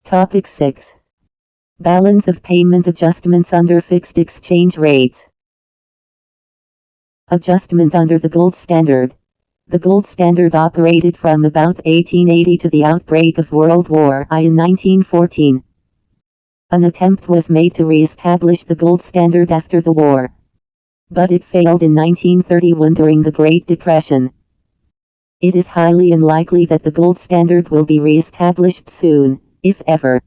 Topic 6. Balance of payment adjustments under fixed exchange rates. Adjustment under the gold standard. The gold standard operated from about 1880 to the outbreak of World War I in 1914. An attempt was made to re-establish the gold standard after the war, but it failed in 1931 during the Great Depression. It is highly unlikely that the gold standard will be re-established soon, if ever.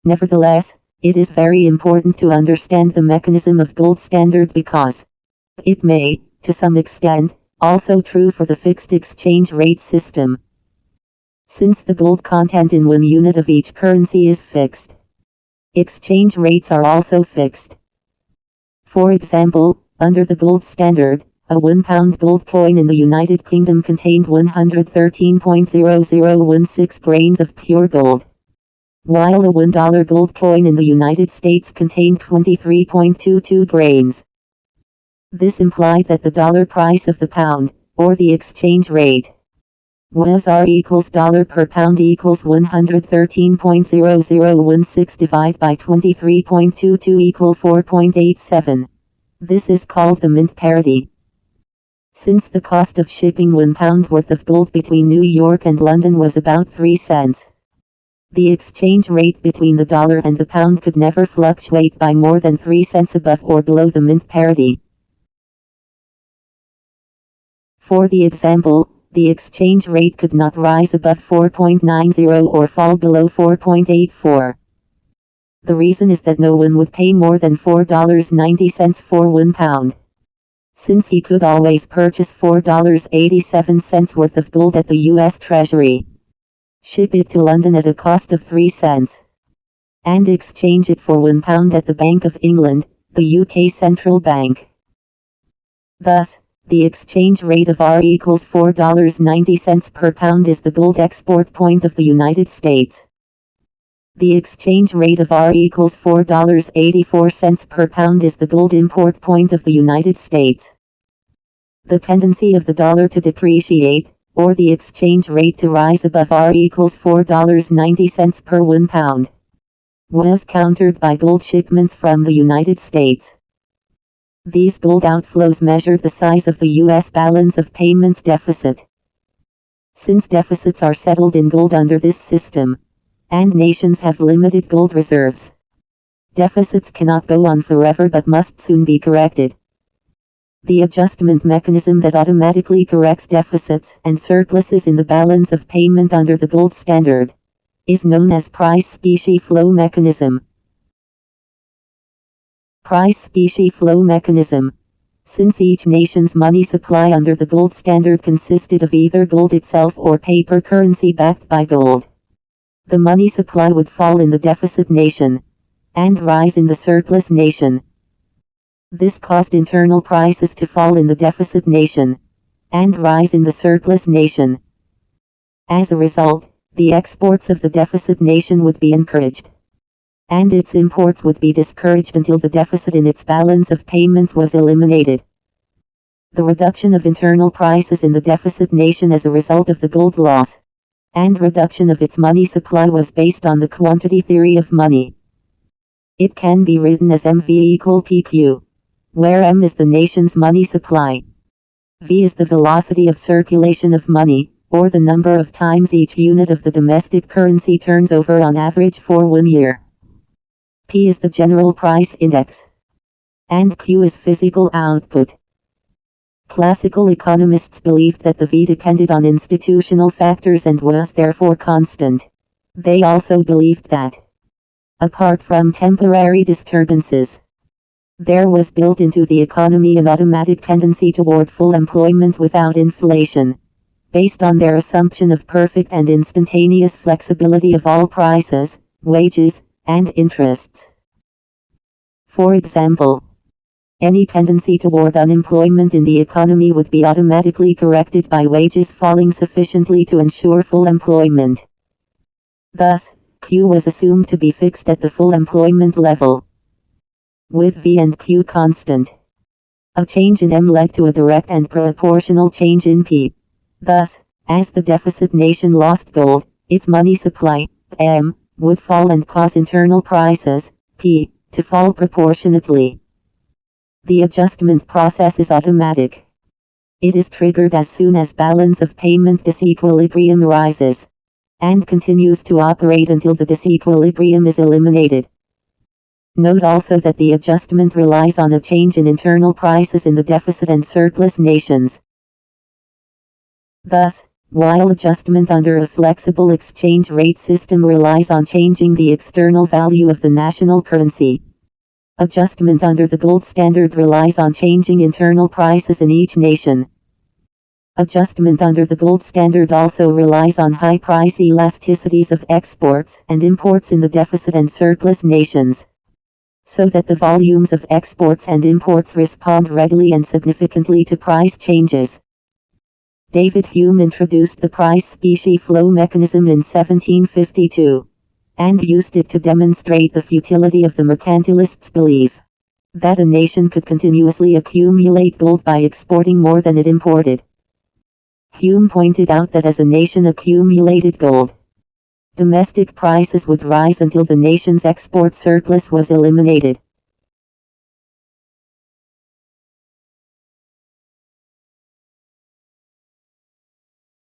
Nevertheless, it is very important to understand the mechanism of gold standard because it may, to some extent, also true for the fixed exchange rate system. Since the gold content in one unit of each currency is fixed, exchange rates are also fixed. For example, under the gold standard, a £1 gold coin in the United Kingdom contained 113.0016 grains of pure gold, while a $1 gold coin in the United States contained 23.22 grains. This implied that the dollar price of the pound, or the exchange rate, was R equals dollar per pound equals 113.0016 divided by 23.22 equal 4.87. This is called the mint parity. Since the cost of shipping £1 worth of gold between New York and London was about 3 cents, the exchange rate between the dollar and the pound could never fluctuate by more than 3 cents above or below the mint parity. For the example, the exchange rate could not rise above 4.90 or fall below 4.84. The reason is that no one would pay more than $4.90 for £1, since he could always purchase $4.87 worth of gold at the U.S. Treasury, ship it to London at a cost of 3 cents, and exchange it for £1 at the Bank of England, the UK central bank. Thus, the exchange rate of R equals $4.90 per pound is the gold export point of the United States. The exchange rate of R equals $4.84 per pound is the gold import point of the United States. The tendency of the dollar to depreciate, or the exchange rate to rise above R equals $4.90 per £1, was countered by gold shipments from the United States. These gold outflows measured the size of the U.S. balance of payments deficit. Since deficits are settled in gold under this system, and nations have limited gold reserves, deficits cannot go on forever but must soon be corrected. The adjustment mechanism that automatically corrects deficits and surpluses in the balance of payment under the gold standard is known as price specie flow mechanism. Price specie flow mechanism. Since each nation's money supply under the gold standard consisted of either gold itself or paper currency backed by gold, the money supply would fall in the deficit nation and rise in the surplus nation. This caused internal prices to fall in the deficit nation and rise in the surplus nation. As a result, the exports of the deficit nation would be encouraged, and its imports would be discouraged until the deficit in its balance of payments was eliminated. The reduction of internal prices in the deficit nation as a result of the gold loss and reduction of its money supply was based on the quantity theory of money. It can be written as MV equal PQ, where M is the nation's money supply, V is the velocity of circulation of money, or the number of times each unit of the domestic currency turns over on average for 1 year. P is the general price index, and Q is physical output. Classical economists believed that the V depended on institutional factors and was therefore constant. They also believed that, apart from temporary disturbances, there was built into the economy an automatic tendency toward full employment without inflation, based on their assumption of perfect and instantaneous flexibility of all prices, wages, and interests. For example, any tendency toward unemployment in the economy would be automatically corrected by wages falling sufficiently to ensure full employment. Thus, Q was assumed to be fixed at the full employment level, with V and Q constant. A change in M led to a direct and proportional change in P. Thus, as the deficit nation lost gold, its money supply, M, would fall and cause internal prices, P, to fall proportionately. The adjustment process is automatic. It is triggered as soon as balance of payment disequilibrium rises, and continues to operate until the disequilibrium is eliminated. Note also that the adjustment relies on a change in internal prices in the deficit and surplus nations. Thus, while adjustment under a flexible exchange rate system relies on changing the external value of the national currency, adjustment under the gold standard relies on changing internal prices in each nation. Adjustment under the gold standard also relies on high price elasticities of exports and imports in the deficit and surplus nations, so that the volumes of exports and imports respond readily and significantly to price changes. David Hume introduced the price specie flow mechanism in 1752, and used it to demonstrate the futility of the mercantilists' belief that a nation could continuously accumulate gold by exporting more than it imported. Hume pointed out that as a nation accumulated gold, domestic prices would rise until the nation's export surplus was eliminated.